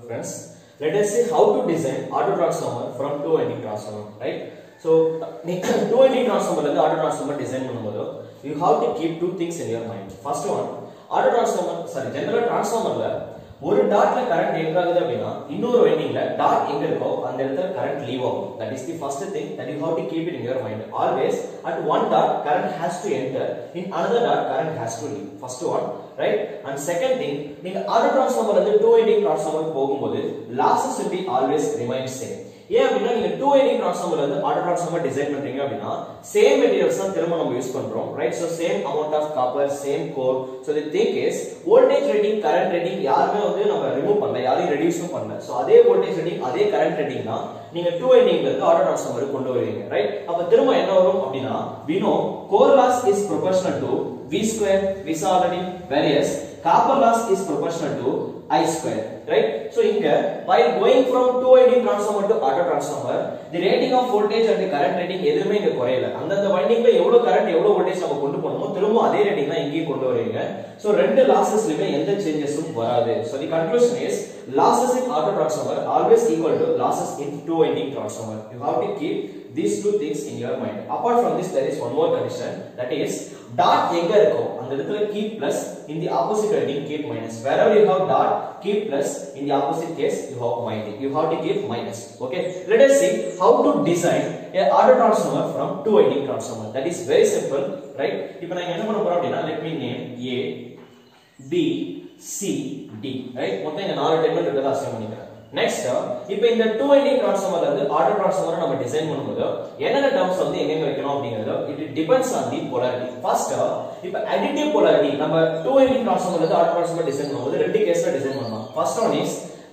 friends, let us see how to design auto transformer from two-winding transformer, right? So two-winding transformer and auto transformer design you have to keep two things in your mind. First one, auto transformer, sorry, general transformer ஒரு டாட்ல current எங்க ஆகுது அப்படினா இன்னொரு வைண்டிங்ல dot எங்க இருக்கோ அந்த இடத்துல current leave ஆகும். That is the first thing that you have to keep it in your mind. Always at one dot current has to enter, in another dot current has to leave. First one, right? And second thing, நீங்க auto transformer வந்து two winding transformer போகும்போது losses will be always remain same. ஏன் அப்படினா நீங்க two winding transformer வந்து auto transformer design பண்றீங்க அப்படினா same materials தான் திரும்ப நம்ம யூஸ் பண்றோம், right? So same amount of copper, same core. So the thing is voltage rating, current rating யாருமே வந்து நம்ம ரிமூவ் பண்ணல, யாரையும் ரெடியூஸும் பண்ணல. So அதே voltage rating, அதே current rating தான் நீங்க two windingல இருந்து auto transformer கொண்டு வருவீங்க, right? அப்ப திரும்ப என்ன வரும் அப்படினா we know core loss is proportional to V square, we saw already, whereas copper loss is proportional to I square, right? So inga while going from two winding transformer to auto transformer, the rating of voltage and the current rating எதுமே இங்க குறையல. அந்த வைண்டிங்ல எவ்வளவு current எவ்வளவு voltage நம்ம கொண்டு போறோமோ திரும்ப அதே ரேட்டிங் தான் இங்கேயும் கொண்டு வருவீங்க. So ரெண்டு லாசஸ்லயே எந்த சேஞ்சஸும் வராது. So the conclusion is losses in auto transformer always equal to losses in two winding transformer. You have to keep these two things in your mind. Apart from this, there is one more condition, that is dot எங்க இருக்கோ அந்த இடத்துல keep plus, in the opposite winding keep minus. Wherever you have dot, keep plus, in the opposite case you have minus. You have to keep minus. Okay, let us see how to design a auto transformer from two winding transformer. That is very simple, right? இப்போ நான் என்ன பண்ண போறேன் அப்படினா let me name A B C D, right? மொத்தம் இங்க நாலு terminal இருக்கதா அசைன் பண்ணிக்கிறேன். Next, இப்போ இந்த two winding transformer வந்து auto transformer நம்ம டிசைன் பண்ணும்போது என்னென்ன டர்ம்ஸ் வந்து எங்க வைக்கணும் அப்படிங்கறது it depends on the polarity. First, இப்போ additive polarity நம்ம two winding transformer வந்து auto transformer டிசைன் பண்ணும்போது ரெண்டு கேஸ்ல டிசைன் பண்ணலாம். First one is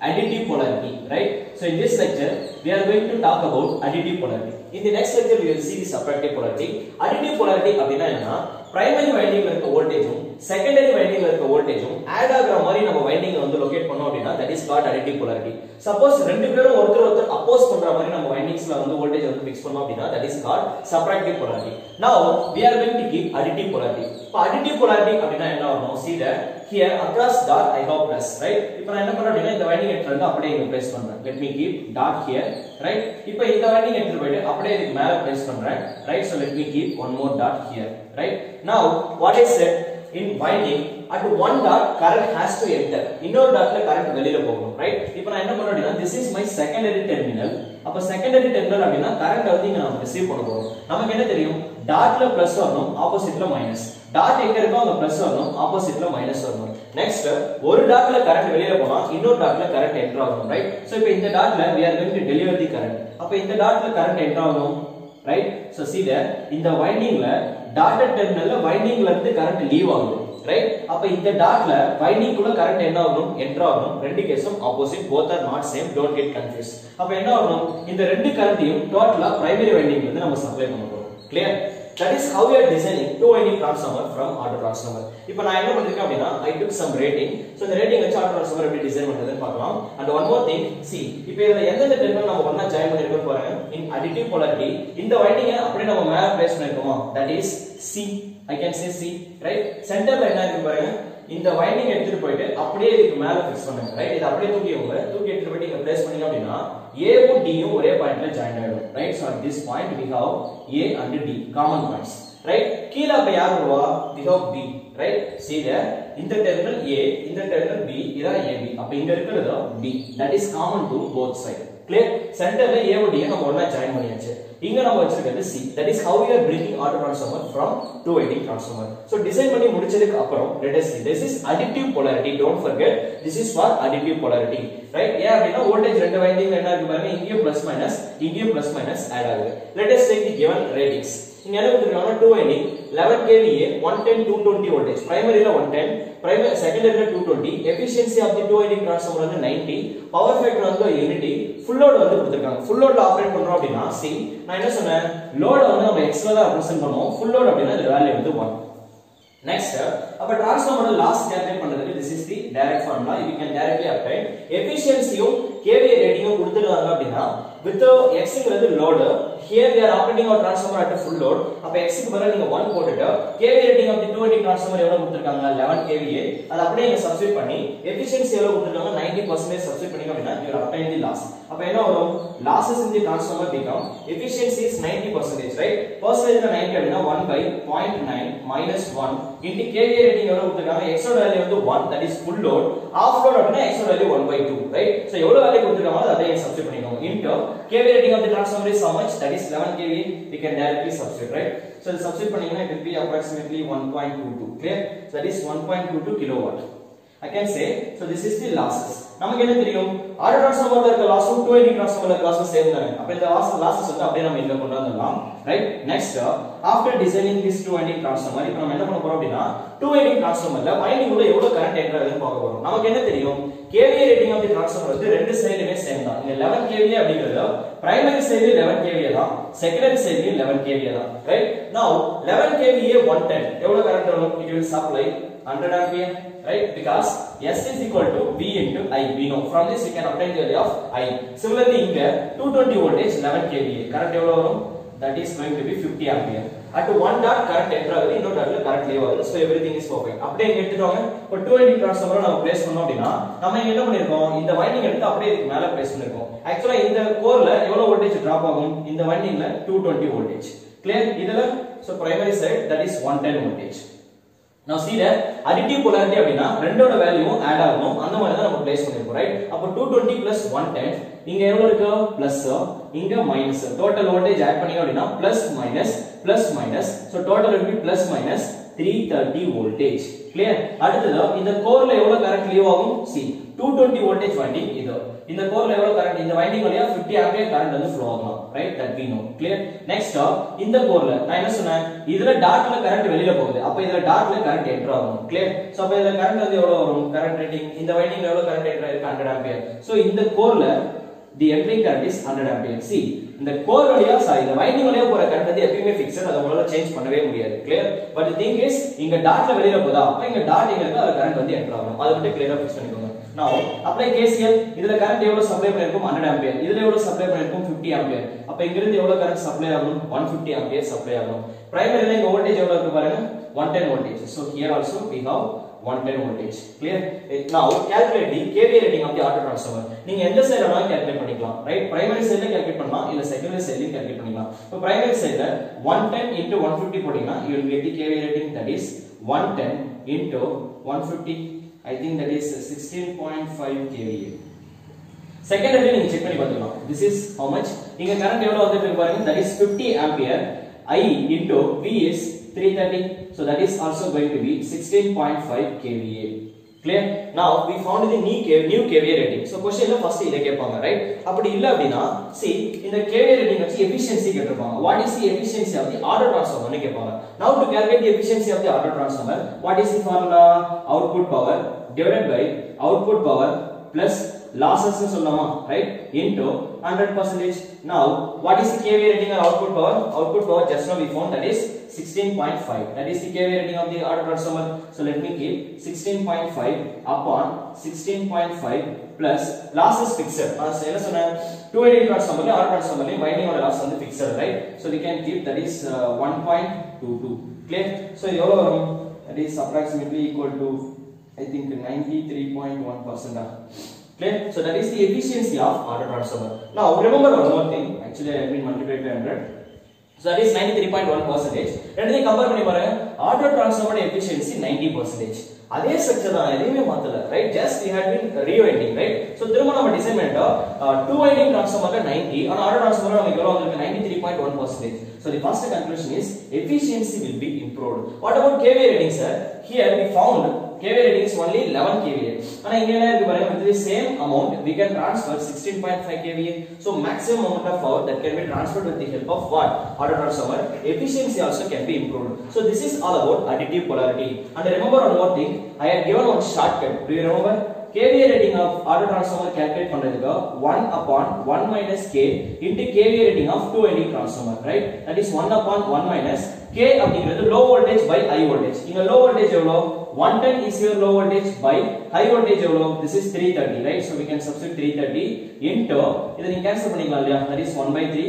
additive polarity, right? So in this lecture we are going to talk about additive polarity. In the next lecture we will see the subtractive polarity. Additive polarity அப்படினா என்னன்னா primary winding ல இருக்க வோல்டேஜும் secondary winding ல இருக்க வோல்டேஜும் add ஆகுற மாதிரி நம்ம winding வந்து லொகேட் பண்ணோம் அப்படினா that is called additive polarity. Suppose ரெண்டு பேரும் ஒருத்தர் அப்போஸ் பண்ற மாதிரி நம்ம வைண்டிங்ஸ்ல வந்து வோல்டேஜ் வந்து mix பண்ணோம் அப்படினா that is called subtractive polarity. Now we are going to keep additive polarity. இப்போ additive polarity அப்படினா என்ன ஆகும்? See that here across dot I have plus, right? இப்போ நான் என்ன பண்றேன் அப்படினா இந்த வைண்டிங் எடுத்து வந்து அப்படியே இங்க பிளேஸ் பண்றேன். Let me keep dot here, right? இப்போ இந்த வைண்டிங் எடுத்து போய்ட்டு அப்படியே இதுக்கு மேல பிளேஸ் பண்றேன், right? So let me keep one more dot here, right? Now what I said, in winding at one dot current has to enter, இன்னொரு டாட்ல current வெளியில போகணும், right? இப்போ நான் என்ன பண்றேன்னா this is my secondary terminal. அப்ப secondary terminal அப்படினா current வந்து இங்க நாம ரிசீவ் பண்ண போறோம். நமக்கு என்ன தெரியும்? டாட்ல பிளஸ் வரணும், ஆப்போசிட்ல மைனஸ். டாட் எங்க இருக்கோ அங்க பிளஸ் வரணும், ஆப்போசிட்ல மைனஸ் வரணும். நெக்ஸ்ட் ஒரு டாட்ல current வெளியில போனா இன்னொரு டாட்ல current என்டர் ஆகணும், right? So இப்போ இந்த டாட்ல we are going to deliver the current. அப்ப இந்த டாட்ல current என்டர் ஆகணும், right? So see there இந்த வைண்டிங்ல டாட்டட் டெர்மினல்ல வைண்டிங்ல இருந்து கரண்ட் லீவ் ஆகுது, right? அப்ப இந்த டாட்ல வைண்டிங் குள்ள கரண்ட் என்ன ஆகும்? என்டர் ஆகும். ரெண்டு கேஸும் opposite, both are not same, don't get confused. அப்ப என்ன ஆகும்? இந்த ரெண்டு கரண்ட்டையும் டோட்டலா பிரைமரி வைண்டிங்ல இருந்து நம்ம சப்ளை பண்ண போறோம். clear? That is how we are designing two winding transformer from auto transformer. இப்போ நான் என்ன பண்ணிருக்கேன் அப்படினா I took some rating. So இந்த rating வச்சு auto transformer எப்படி டிசைன் பண்றதுன்னு பார்க்கலாம். And one more thing, see இப்போ இதுல எந்தெந்த டெர்மினல் நம்ம ஒண்ணா ஜாயின் பண்ணிருக்கோம் பாருங்க. In additive polarity இந்த வைண்டிங்கை அப்படியே நம்ம மேல place பண்ணிருக்கோமா? That is C. I can say C, right? சென்டர்ல என்ன இருக்கு பாருங்க. இந்த வைண்டிங் எடுத்துட்டு போயிட்டு அப்படியே இதுக்கு மேல ஃபிக்ஸ் பண்ணுங்க, ரைட்? இது அப்படியே தூக்கி எடுத்துட்டு போயிட்டு இங்க பிளேஸ் பண்ணீங்க அப்படினா A வும் D யும் ஒரே பாயிண்ட்ல ஜாயின் ஆயிடும், right? So at this point we have A and D common points, right? கீழ அப்ப யார் வருவா? We have B, right? See there இந்த டெர்மினல் A, இந்த டெர்மினல் B, இதான் AB. அப்ப இங்க இருக்குறது B. That is common to both sides. clear? சென்டர்ல A வும் D நம்ம ஒண்ணா ஜாயின் பண்ணியாச்சு. இங்க நம்ம வச்சிருக்கிறது C. That is how we are bringing auto transformer from two winding transformer. So design பண்ணி முடிச்சதுக்கு அப்புறம் let us see, this is additive polarity. Don't forget this is for additive polarity, right? ஏன் அப்படினா voltage ரெண்டு வைண்டிங்ல என்ன இருக்கு பாருங்க, இங்கேயும் பிளஸ் மைனஸ் இங்கேயும் பிளஸ் மைனஸ் ஆட் ஆகுது. Let us take the given ratings. இங்க என்ன கொடுத்திருக்காங்க? two winding 11 kVA 110 220 voltage, primaryல 110, primary செகண்டரில 220, efficiency of the two winding transformer வந்து 90, power factor வந்து unity, full load வந்து கொடுத்திருக்காங்க. full load ஆபரேட் பண்றோம் அப்படினா see நான் என்ன சொன்னேன், லோட் வந்து நம்ம x ல தான் ரெப்ரசன்ட் பண்ணுவோம், full load அப்படினா இந்த வேல்யூ வந்து 1. next அப்ப டிரான்ஸ்ஃபார்மரோட லாஸ் கால்குலேட் பண்றதுக்கு this is the direct formula, you can directly apply. efficiencyயும் kVA ரேட்டிங்கும் கொடுத்திருக்காங்க அப்படினா with x ங்கிறது load, here we are operating our transformer at a full load. அப்ப x க்கு பதிலா நீங்க 1 போட்டுட்டு kVA rating of the 220 transformer எவ்வளவு கொடுத்திருக்காங்க 11 kVA. அத அப்படியே நீங்க சப்ஸ்டிட்யூட் பண்ணி efficiency எவ்வளவு கொடுத்திருக்காங்க 90% சப்ஸ்டிட்யூட் பண்ணீங்க அப்படினா you will obtain the loss. அப்ப என்ன வரும் losses in the transformer become efficiency is 90%, right? Percentage 90 அப்படினா 1 by 0.9 minus 1 into kVA rating எவ்வளவு கொடுத்திருக்காங்க x ஓட வேல்யூ வந்து 1, that is full load. Half load அப்படினா x ஓட வேல்யூ 1 by 2, right? So எவ்வளவு வேல்யூ கொடுத்திருக்காங்க அதை சப்ஸ்டிட்யூட் பண்ணிக்கோங்க into kVA rating of the transformer is how much, that is 11 kVA. We can directly substitute, right? So the substitute பண்ணீங்கன்னா it will be approximately 1.22, clear? So that is 1.22 kilowatt. I can say, so this is the losses. நமக்கு என்ன தெரியும் auto டிரான்ஸ்ஃபார்மர்ல இருக்க loss 280 டிரான்ஸ்ஃபார்மர்ல இருக்க loss same தானே. அப்ப இந்த losses வந்து அப்படியே நம்ம இங்க கொண்டு வந்துடலாம், right? Next after designing this 280 transformer இப்போ நம்ம என்ன பண்ண போறோம் அப்படினா 280 டிரான்ஸ்ஃபார்மர்ல வைண்டிங் உள்ள எவ்வளவு கரண்ட் என்டர் ஆகுதுன்னு பார்க்க போறோம். நமக்கு என்ன தெரியும் kVA rating of the transformer வந்து ரெண்டு சைடுலயுமே சேம் தான். இங்க 11 kVA அப்படிங்கிறது பிரைமரி சைடு 11 kVA தான், செகண்டரி சைடு 11 kVA தான், ரைட்? Now 11 kVA 110 எவ்வளவு கரண்ட் வரும்? It will supply 100 ampere, right? Because S is equal to V into I. We know from this we can obtain the value of I. Similarly, இங்க 220 voltage 11 kVA current எவ்வளவு வரும்? That is going to be 50 ampere. At one dot current enter ஆகுது, இன்னொரு டாட்ல current leave ஆகுது. So everything is perfect. அப்படியே இங்க எடுத்துட்டாங்க. இப்போ 280 டிரான்ஸ்ஃபார்மரை நம்ம பிளேஸ் பண்ணோம் அப்படினா நம்ம இங்க என்ன பண்ணிருக்கோம் இந்த வைண்டிங் எடுத்து அப்படியே இதுக்கு மேல பிளேஸ் பண்ணிருக்கோம். एक्चुअली இந்த கோர்ல எவ்வளவு வோல்டேஜ் டிராப் ஆகும் இந்த வைண்டிங்ல 220 voltage. Clear? இதுல so primary side that is 110 voltage. Now see that additive polarity அப்படினா ரெண்டோட வேல்யூவும் ஆட் ஆகும், அந்த மாதிரி தான் நம்ம பிளேஸ் பண்ணிருக்கோம், ரைட்? அப்ப 220 plus 110 இங்க எவ்வளவு இருக்கு பிளஸ் இங்க மைனஸ், டோட்டல் வோல்டேஜ் ஆட் பண்ணீங்க அப்படினா plus minus so total will be plus minus 330 voltage. Clear? அடுத்தது இந்த கோர்ல எவ்வளவு கரண்ட் லீவ் ஆகும்? see 220 voltage வைண்டிங் இது இந்த கோர்ல எவ்வளவு கரண்ட் இந்த வைண்டிங் வழியா 50 ஆம்பியர் கரண்ட் வந்து ஃப்ளோ ஆகும், right? that we know. Clear? next இந்த கோர்ல நான் என்ன சொன்னேன் இதுல டாட்ல கரண்ட் வெளியில போகுது, அப்ப இதுல டாட்ல கரண்ட் என்டர் ஆகும். Clear? so அப்ப இதுல கரண்ட் வந்து எவ்வளவு வரும் கரண்ட் ரேட்டிங் இந்த வைண்டிங்ல எவ்வளவு கரண்ட் என்டர் ஆயிருக்கு 100 ஆம்பியர். so இந்த கோர்ல the entering current is 100 ampere. see இந்த கோர் வழியா இந்த வைண்டிங் வழியா போற கரண்ட் வந்து எப்பவுமே ஃபிக்ஸ்ட், அத உங்களால சேஞ்ச் பண்ணவே முடியாது. clear? but the thing is இங்க டாட்ல வெளியில போதா அப்ப இங்க டாட் எங்க இருக்கோ அது கரண்ட் வந்து என்டர் ஆகும், அத மட்டும் கிளியரா ஃபிக்ஸ் பண்ணிக்கோங்க. now apply KCL. இதுல கரண்ட் எவ்வளவு சப்ளை பண்ணிருக்கும் 100 ampere, இதுல எவ்வளவு சப்ளை பண்ணிருக்கும் 50 ampere. அப்ப இங்க இருந்து எவ்வளவு கரண்ட் சப்ளை ஆகும் 150 ampere சப்ளை ஆகும். பிரைமரில இங்க வோல்டேஜ் எவ்வளவு இருக்கு பாருங்க 110 voltage. so here also we have 110 voltage. Clear? now calculate the kVA rating of the auto transformer. நீங்க எந்த சைடுல வேணாலும் கால்குலேட் பண்ணிக்கலாம், ரைட்? பிரைமரி சைடுல கால்குலேட் பண்ணலாம் இல்ல செகண்டரி சைடுல கால்குலேட் பண்ணிக்கலாம். இப்போ பிரைமரி சைடுல 110 into 150 போடினா you will get the kVA rating, that is 110 into 150. I think that is 16.5 kVA. Secondary நீங்க செக் பண்ணி பார்த்துக்கலாம். this is how much இங்க கரண்ட் எவ்வளவு வந்துட்டு பாருங்க, that is 50 ampere. I into V is 330, so that is also going to be 16.5 kVA. Clear? now we found the new kVA rating. so question la first இத கேட்பாங்க, right? அப்படி இல்ல அப்படினா see இந்த kVA rating வச்சு efficiency கேட்டிருப்பாங்க. what is the efficiency of the auto transformer னு கேட்பாங்க. now to calculate the efficiency of the auto transformer, what is the formula? output power divided by output power plus losses னு சொல்லலாமா, right? into 100%. now what is the kVA rating or output power? output power just now we found, that is 16.5. that is the kVA rating of the auto transformer. so let me keep 16.5 upon 16.5 plus losses fixed. என்ன சொன்னேன் 280 transformer auto transformer winding oda loss வந்து fixed, right? so we can keep, that is 1.22. clear? so எவ்வளவு வரும்? that is approximately equal to I think 93.1%. Clear? so that is the efficiency of auto transformer. now remember one more thing, actually I have been multiplied by 100, so that is 93.1%. ரெண்டையும் compare பண்ணி பாருங்க, auto transformer efficiency 90%. அதே structure தான், எதுவுமே மாத்தல, right? just we had been rewinding, right? so திரும்ப நம்ம design பண்ணிட்டோம் 2 winding transformer 90, ஆனா auto transformer நமக்கு எவ்வளவு வந்திருக்கு 93.1%. so the first conclusion is efficiency will be improved. what about kVA rating, sir? here we found kVA rating is only 11 kVA. ஆனா இங்க என்ன இருக்கு பாருங்க, with the same amount we can transfer 16.5 kVA. so maximum amount of power that can be transferred with the help of what? auto transformer. efficiency also can be improved. so this is all about additive polarity. and remember one more thing, I have given one shortcut. do you remember? kVA rating of auto transformer calculate பண்றதுக்கு 1 upon 1 minus k into kVA rating of 280 transformer, right? that is 1 upon 1 minus k அப்படிங்கிறது low voltage by high voltage. இங்க low voltage எவ்வளவு 110 is your low voltage by high voltage எவ்வளவு, this is 330, right? so we can substitute 330 into இத நீங்க cancel பண்ணிக்கலாம் இல்லையா, that is 1 by 3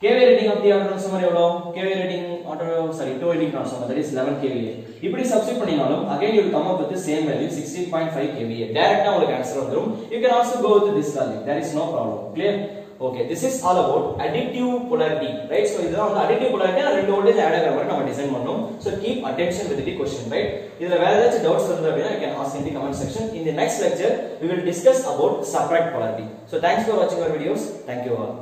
KVA rating of the auto transformer எவ்வளோ? KVA rating auto sorry 280 transformer, that is 11 KVA. இப்படி substitute பண்ணினாலும் again you will come up with the same value 16.5 KVA. டைரக்ட்டா உங்களுக்கு answer வந்துரும். You can also go with this value. There is no problem. Clear? Okay, this is all about additive polarity, right? So இதுதான் வந்து additive polarity and ரெண்டு voltage add ஆகற மாதிரி நம்ம design பண்ணோம். So keep attention with the question, right? இதுல வேற ஏதாச்சும் doubts இருந்தா அப்படினா you can ask in the comment section. In the next lecture we will discuss about separate polarity. So thanks for watching our videos. Thank you all.